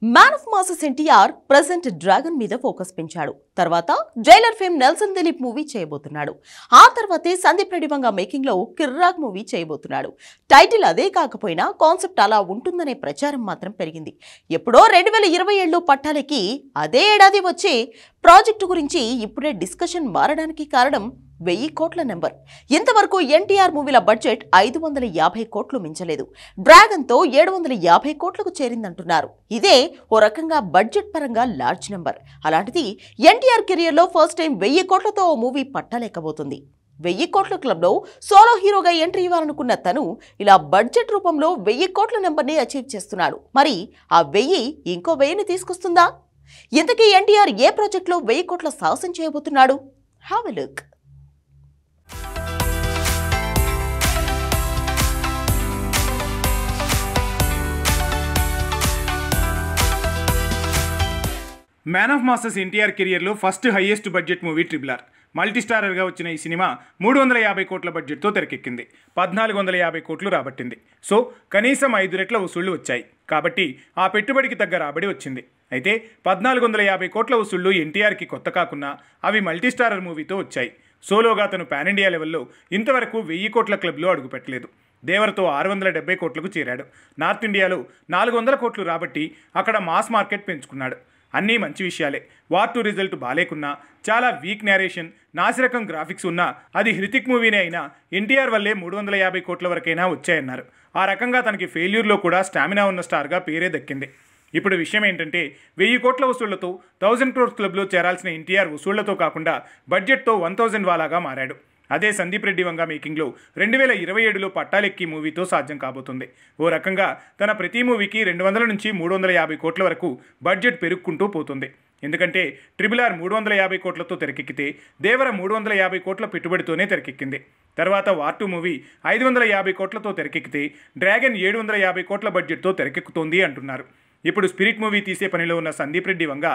Man of masses NTR present dragon మీద focus పెంచాడు. తర్వాత Jailer fame Nelson Dilip movie చేయబోతున్నాడు. ఆ తర్వాతే సందీప్ రెడ్డి వంగ మేకింగ్ లో కిర్రాక్ మూవీ చేయబోతున్నాడు. టైటిల్ అదే కాకపోయినా కాన్సెప్ట్ అలా ఉంటుందనే ప్రచారం మాత్రం పెరిగింది. ఎప్పుడో 2027లో పట్టాలెక్కి అదే ఏడాది వచ్చే ప్రాజెక్టు గురించి ఇప్పుడే డిస్కషన్ మారడానికి కారణం 1000 కోట్ల నెంబర్. ఇంతవరకు ఎన్టీఆర్ మూవీల బడ్జెట్ 550 కోట్లు మించలేదు. డ్రాగన్ తో 750 కోట్లకు చేరిందంటున్నారు. ఇదే ఓ రకంగా బడ్జెట్ పరంగా లార్జ్ నెంబర్. అలాంటిది ఎన్టీఆర్ కెరియర్ లో ఫస్ట్ టైం 1000 కోట్లతో ఓ మూవీ పట్టాలేకబోతుంది. 1000 కోట్ల క్లబ్ లో సోలో హీరోగా ఎంట్రీ ఇవ్వాలనుకున్న తను ఇలా బడ్జెట్ రూపంలో 1000 కోట్ల నెంబర్ ని అచీవ్ చేస్తున్నాడు. మరి ఆ 1000 ఇంకో 1000ని తీసుకొస్తుందా? ఇంతకీ ఎన్టీఆర్ ఏ ప్రాజెక్ట్ లో 1000 కోట్ల సాహసం చేయబోతున్నాడు? Have a look. Man of masses NTR కెరియర్లో first highest budget movie triple R. మల్టీస్టారర్గా వచ్చిన ఈ సినిమా 350 కోట్ల బడ్జెట్తో తెరకెక్కింది. 1450 కోట్లు రాబట్టింది. సో కనీసం 5 రెట్ల వసూళ్లు వచ్చాయి. కాబట్టి ఆ పెట్టుబడికి తగ్గ రాబడి వచ్చింది. అయితే 1450 కోట్ల వసూళ్లు ఎన్టీఆర్కి కొత్త కాకున్నా అవి మల్టీస్టారర్ మూవీతో వచ్చాయి. సోలోగా తను పాన్ ఇండియా లెవెల్లో ఇంతవరకు 1000 కోట్ల క్లబ్లో అడుగుపెట్టలేదు. దేవరతో 670 కోట్లకు చేరాడు. నార్త్ ఇండియాలో 400 కోట్లు రాబట్టి అక్కడ మాస్ మార్కెట్ పెంచుకున్నాడు. అన్నీ మంచి విషయాలే. వార్ 2 రిజల్ట్ బాలేకున్నా, చాలా వీక్ నేరేషన్, నాసిరకం గ్రాఫిక్స్ ఉన్నా అది హృతిక్ మూవీనే అయినా ఎన్టీఆర్ వల్లే 350 కోట్ల వరకైనా వచ్చాయన్నారు. ఆ రకంగా తనకి ఫెయిల్యూర్లో కూడా స్టామినా ఉన్న స్టార్గా పేరే దక్కింది. ఇప్పుడు విషయం ఏంటంటే 1000 కోట్ల వసూళ్లతో 1000 క్రోర్స్ క్లబ్లో చేరాల్సిన ఎన్టీఆర్ వసూళ్లతో కాకుండా బడ్జెట్తో 1000 వాలాగా మారాడు. అదే సందీప్ రెడ్డి వంగ మేకింగ్లో 2027లో పట్టాలెక్కి మూవీతో సాధ్యం కాబోతుంది. ఓ రకంగా తన ప్రతి మూవీకి 200 నుంచి 350 కోట్ల వరకు బడ్జెట్ పెరుక్కుంటూ పోతుంది. ఎందుకంటే ట్రిపుల్ ఆర్ 350 కోట్లతో తెరకెక్కితే దేవర 350 కోట్ల పెట్టుబడితోనే తెరకెక్కింది. తర్వాత వార్ 2 మూవీ 550 కోట్లతో తెరకెక్కితే డ్రాగన్ 750 కోట్ల బడ్జెట్తో తెరకెక్కుతోంది అంటున్నారు. ఇప్పుడు స్పిరిట్ మూవీ తీసే పనిలో ఉన్న సందీప్ రెడ్డి వంగ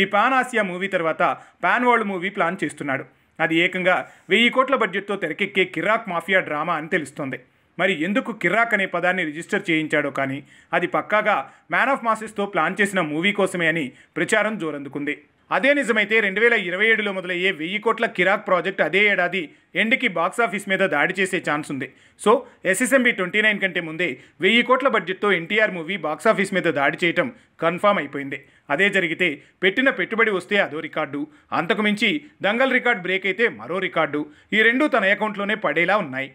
ఈ పాన్ ఆసియా మూవీ తర్వాత పాన్ వరల్డ్ మూవీ ప్లాన్ చేస్తున్నాడు. అది ఏకంగా 1000 కోట్ల బడ్జెట్తో తెరకెక్కే కిర్రాక్ మాఫియా డ్రామా అని తెలుస్తోంది. మరి ఎందుకు కిర్రాక్ అనే పదాన్ని రిజిస్టర్ చేయించాడో కానీ అది పక్కాగా మ్యాన్ ఆఫ్ మాసెస్తో ప్లాన్ చేసిన మూవీ కోసమే అని ప్రచారం జోరందుకుంది. అదే నిజమైతే 2027లో మొదలయ్యే 1000 కోట్ల కిరాక్ ప్రాజెక్ట్ అదే ఏడాది ఎండ్కి బాక్సాఫీస్ మీద దాడి చేసే ఛాన్స్ ఉంది. సో SSMB 29 కంటే ముందే 1000 కోట్ల బడ్జెట్తో ఎన్టీఆర్ మూవీ బాక్సాఫీస్ మీద దాడి చేయటం కన్ఫామ్ అయిపోయింది. అదే జరిగితే పెట్టిన పెట్టుబడి వస్తే అదో రికార్డు, అంతకు మించి దంగల్ రికార్డ్ బ్రేక్ అయితే మరో రికార్డు. ఈ రెండూ తన అకౌంట్లోనే పడేలా ఉన్నాయి.